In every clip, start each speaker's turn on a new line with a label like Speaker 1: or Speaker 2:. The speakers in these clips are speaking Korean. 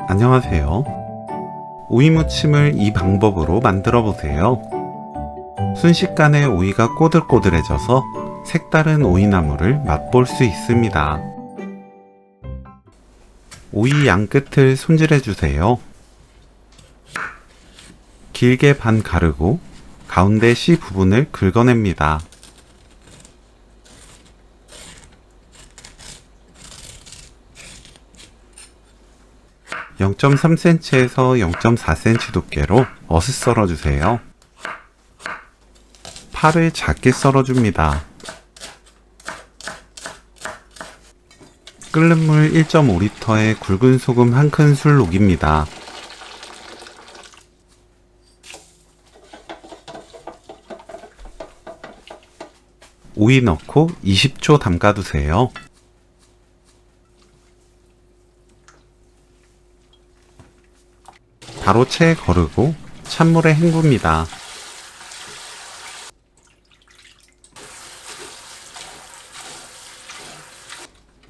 Speaker 1: 안녕하세요. 오이무침을 이 방법으로 만들어 보세요. 순식간에 오이가 꼬들꼬들해져서 색다른 오이나물을 맛볼 수 있습니다. 오이 양끝을 손질해 주세요. 길게 반 가르고 가운데 씨 부분을 긁어냅니다. (0.3cm에서 0.4cm) 두께로 어슷 썰어주세요. 파를 작게 썰어줍니다. 끓는 물 1.5리터에 굵은 소금 1큰술 녹입니다. 오이 넣고 20초 담가두세요. 바로 체에 거르고 찬물에 헹굽니다.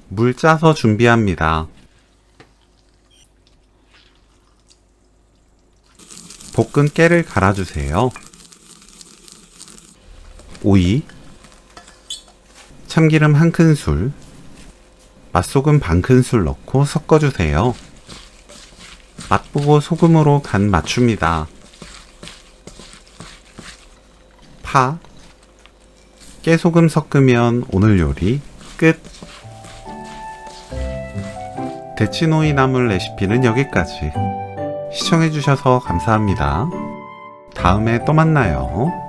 Speaker 1: 물 짜서 준비합니다. 볶은 깨를 갈아주세요. 오이, 참기름 1큰술, 맛소금 반큰술 넣고 섞어주세요. 맛보고 소금으로 간 맞춥니다. 파, 깨소금 섞으면 오늘 요리 끝! 데치노이 나물 레시피는 여기까지. 시청해주셔서 감사합니다. 다음에 또 만나요.